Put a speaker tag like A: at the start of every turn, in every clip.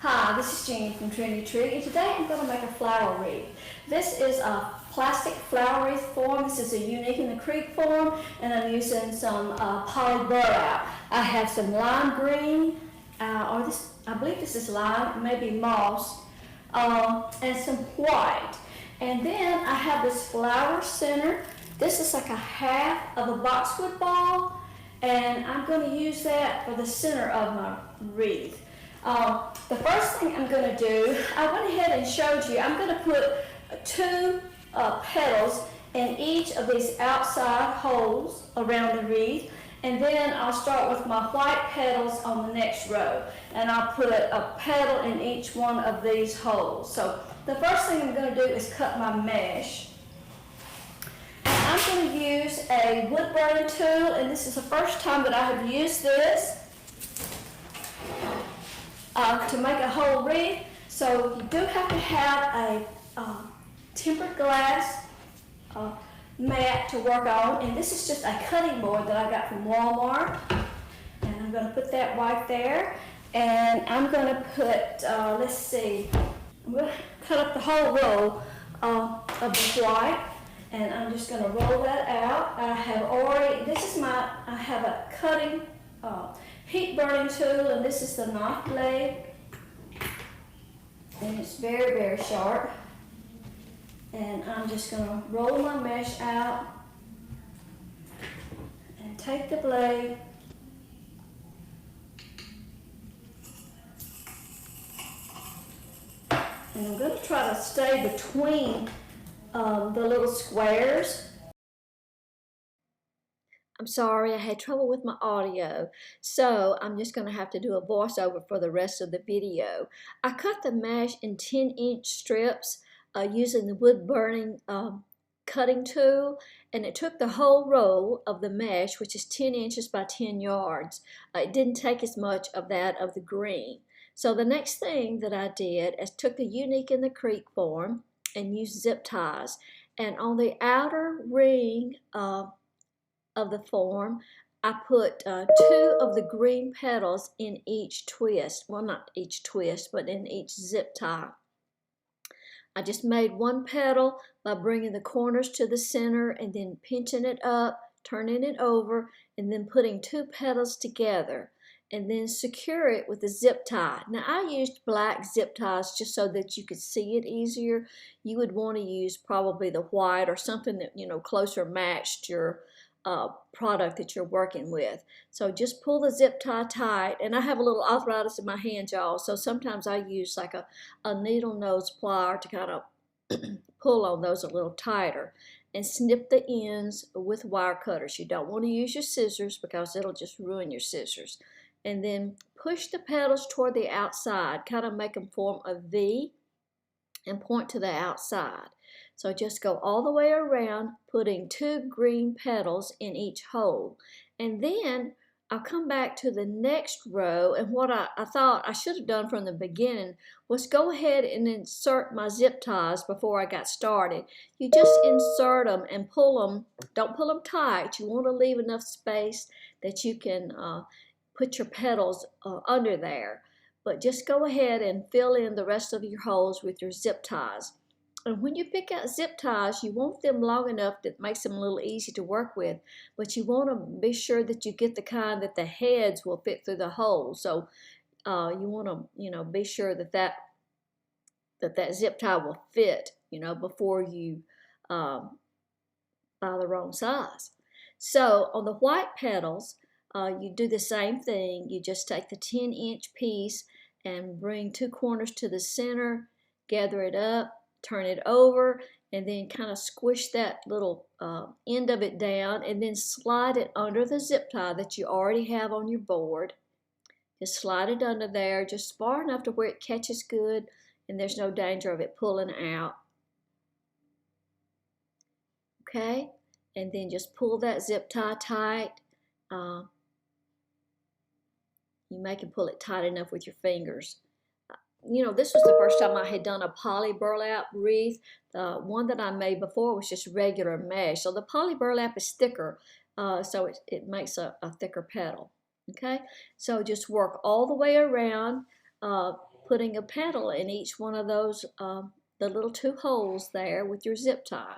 A: Hi, this is Jeannie from Trendy Tree, and today I'm going to make a flower wreath. This is a plastic flower wreath form. This is a Unique in the Creek form, and I'm using some poly burlap. I have some lime green, I believe this is lime, maybe moss, and some white. And then I have this flower center. This is like a half of a boxwood ball, and I'm going to use that for the center of my wreath. The first thing I'm going to do, I went ahead and showed you, I'm going to put two petals in each of these outside holes around the wreath, and then I'll start with my white petals on the next row, and I'll put a petal in each one of these holes. So the first thing I'm going to do is cut my mesh. And I'm going to use a wood burning tool, and this is the first time that I have used this to make a whole wreath. So you do have to have a tempered glass mat to work on, and this is just a cutting board that I got from Walmart, and I'm going to put that right there, and I'm going to put let's see, I'm going to cut up the whole row of the white, and I'm just going to roll that out. I have I have a cutting heat burning tool, and this is the knife blade, and it's very, very sharp. And I'm just going to roll my mesh out and take the blade and I'm going to try to stay between the little squares. I'm sorry, I had trouble with my audio, so I'm just going to have to do a voiceover for the rest of the video. I cut the mesh in 10-inch strips using the wood burning cutting tool, and it took the whole roll of the mesh, which is 10 inches by 10 yards. It didn't take as much of that of the green. So the next thing that I did is took the Unique in the Creek form and used zip ties, and on the outer ring of the form, I put two of the green petals in each twist. Well, not each twist, but in each zip tie. I just made one petal by bringing the corners to the center and then pinching it up, turning it over, and then putting two petals together, and then secure it with a zip tie. Now, I used black zip ties just so that you could see it easier. You would want to use probably the white or something that, closer matched your product that you're working with. So just pull the zip tie tight, and I have a little arthritis in my hand, y'all, so sometimes I use like a needle nose plier to kind of pull on those a little tighter, and snip the ends with wire cutters. You don't want to use your scissors because it'll just ruin your scissors. And then push the petals toward the outside, kind of make them form a V and point to the outside. So just go all the way around, putting two green petals in each hole. And then I'll come back to the next row, and what I thought I should have done from the beginning was go ahead and insert my zip ties before I got started. You just insert them and pull them. Don't pull them tight. You want to leave enough space that you can put your petals under there. But just go ahead and fill in the rest of your holes with your zip ties. And when you pick out zip ties, you want them long enough that makes them a little easy to work with, but you want to be sure that you get the kind that the heads will fit through the hole. So you want to, be sure that zip tie will fit, before you buy the wrong size. So on the white petals, you do the same thing. You just take the 10-inch piece and bring two corners to the center, gather it up, turn it over, and then kind of squish that little end of it down, and then slide it under the zip tie that you already have on your board. Just slide it under there just far enough to where it catches good and there's no danger of it pulling out. Okay, and then just pull that zip tie tight. You make and pull it tight enough with your fingers. This was the first time I had done a poly burlap wreath. The one that I made before was just regular mesh. So the poly burlap is thicker, so it makes a thicker petal. Okay, so just work all the way around, putting a petal in each one of those, the little 2 holes there with your zip tie.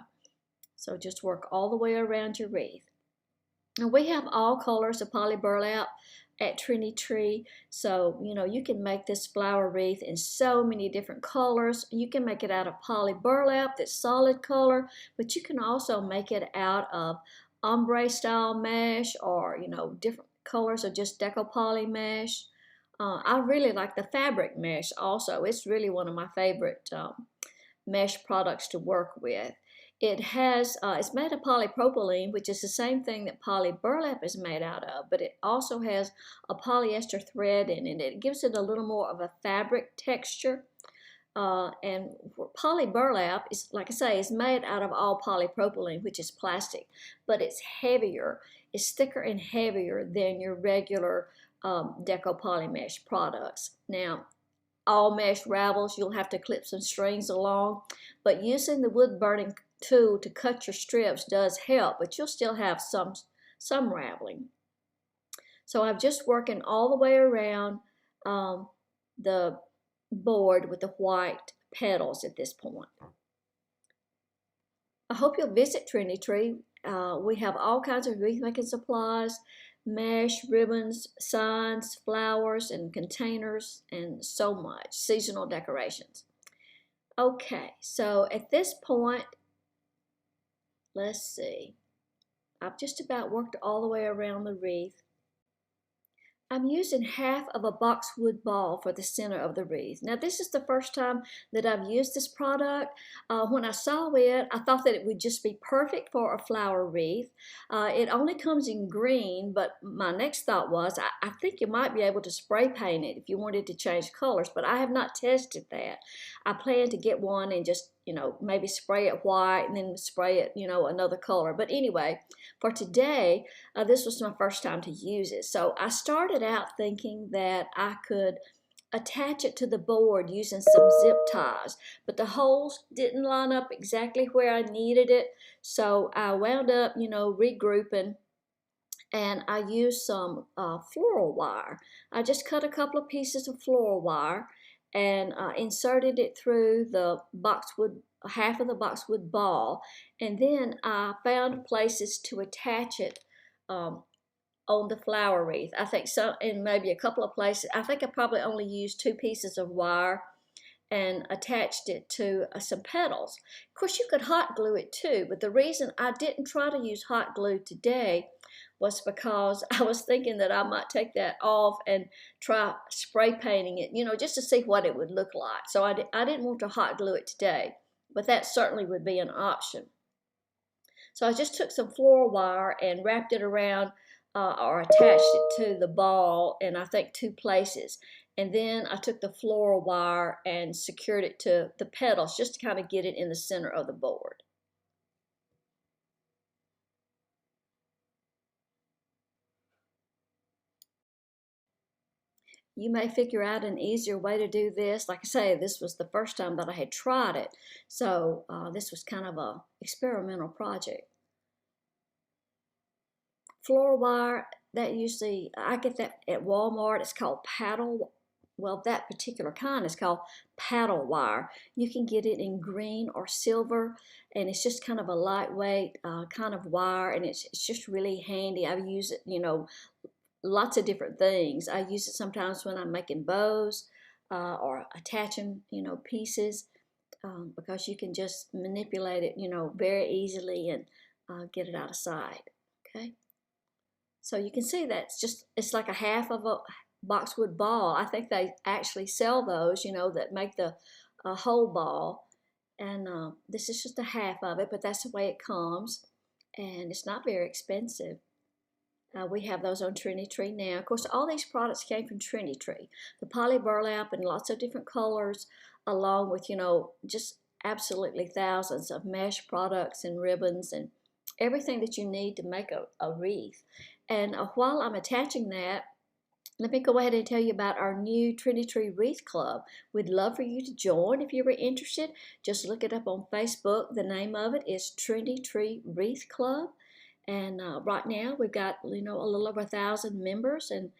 A: So just work all the way around your wreath. And we have all colors of poly burlap at Trendy Tree, so you can make this flower wreath in so many different colors. You can make it out of poly burlap, that's solid color, but you can also make it out of ombre style mesh, or different colors of just deco poly mesh. I really like the fabric mesh also. It's really one of my favorite mesh products to work with. It's made of polypropylene, which is the same thing that poly burlap is made out of, but it also has a polyester thread in it. It gives it a little more of a fabric texture. And poly burlap is, like I say, is made out of all polypropylene, which is plastic, but it's heavier. It's thicker and heavier than your regular deco poly mesh products. Now, all mesh ravels, you'll have to clip some strings along, but using the wood burning tool to cut your strips does help, but you'll still have some raveling. So I'm just working all the way around the board with the white petals at this point. I hope you'll visit Trendy Tree. We have all kinds of wreath making supplies, mesh, ribbons, signs, flowers, and containers, and so much. Seasonal decorations. Okay, so at this point, let's see. I've just about worked all the way around the wreath. I'm using half of a boxwood ball for the center of the wreath. Now, this is the first time that I've used this product. When I saw it, I thought that it would just be perfect for a flower wreath. It only comes in green, but my next thought was I think you might be able to spray paint it if you wanted to change colors, but I have not tested that. I plan to get one and just maybe spray it white and then spray it, another color. But anyway, for today, this was my first time to use it. So I started out thinking that I could attach it to the board using some zip ties, but the holes didn't line up exactly where I needed it. So I wound up, regrouping, and I used some floral wire. I just cut a couple of pieces of floral wire and inserted it through the boxwood, half of the boxwood ball, and then I found places to attach it on the flower wreath. I think so, in maybe a couple of places. I think I probably only used 2 pieces of wire and attached it to some petals. Of course, you could hot glue it too, but the reason I didn't try to use hot glue today was because I was thinking that I might take that off and try spray painting it, just to see what it would look like. So I didn't want to hot glue it today, but that certainly would be an option. So I just took some floral wire and wrapped it around or attached it to the ball in, I think, 2 places. And then I took the floral wire and secured it to the petals just to kind of get it in the center of the board. You may figure out an easier way to do this. Like I say, this was the first time that I had tried it, so this was kind of an experimental project. Floral wire, that usually, I get that at Walmart. It's called paddle. Well, that particular kind is called paddle wire. You can get it in green or silver, and it's just kind of a lightweight kind of wire, and it's just really handy. I've used it, lots of different things. I use it sometimes when I'm making bows or attaching, pieces, because you can just manipulate it, very easily and get it out of sight. Okay. So you can see that it's like a half of a boxwood ball. I think they actually sell those, that make the whole ball. And this is just a half of it, but that's the way it comes. And it's not very expensive. We have those on Trendy Tree now. Of course, all these products came from Trendy Tree. The poly burlap in lots of different colors, along with, just absolutely thousands of mesh products and ribbons and everything that you need to make a wreath. And while I'm attaching that, let me go ahead and tell you about our new Trendy Tree Wreath Club. We'd love for you to join if you were interested. Just look it up on Facebook. The name of it is Trendy Tree Wreath Club. And right now we've got, a little over 1,000 members, and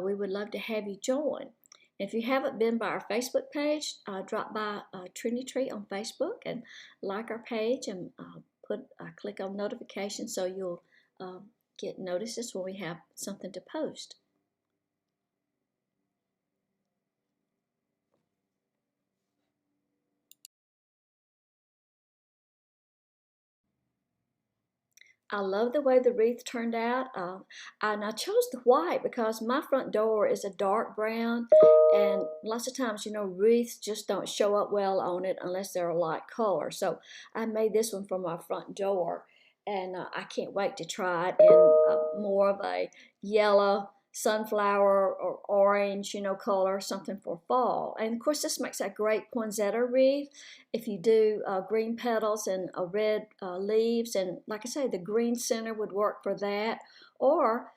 A: we would love to have you join. If you haven't been by our Facebook page, drop by Trendy Tree on Facebook and like our page and click on notifications so you'll get notices when we have something to post. I love the way the wreath turned out. And I chose the white because my front door is a dark brown, and lots of times, you know, wreaths just don't show up well on it unless they're a light color. So I made this one for my front door, and I can't wait to try it in more of a yellow, sunflower, or orange, you know, color, something for fall. And of course, this makes a great poinsettia wreath if you do green petals and red leaves, and like I say, the green center would work for that. Or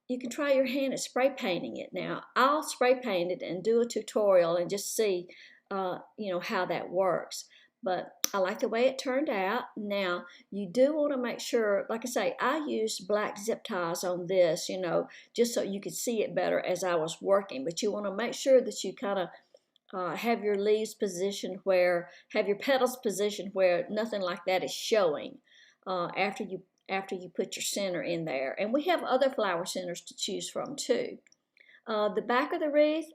A: you can try your hand at spray painting it. Now, I'll spray paint it and do a tutorial and just see, you know, how that works. But I like the way it turned out. Now, you do want to make sure, like I say, I used black zip ties on this, you know, just so you could see it better as I was working. But you want to make sure that you kind of have your leaves positioned where, have your petals positioned where nothing like that is showing after you put your center in there. And we have other flower centers to choose from too. The back of the wreath,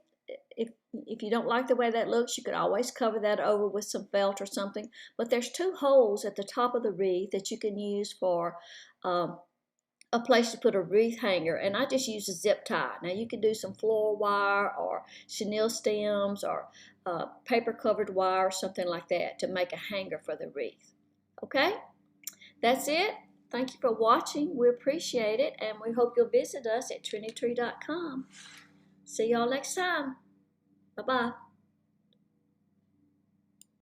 A: if you don't like the way that looks, you could always cover that over with some felt or something. But there's 2 holes at the top of the wreath that you can use for a place to put a wreath hanger, and I just use a zip tie. Now you can do some floral wire or chenille stems or paper covered wire or something like that to make a hanger for the wreath. Okay, that's it. Thank you for watching. We appreciate it, and we hope you'll visit us at trendytree.com. See y'all next time. Bye-bye.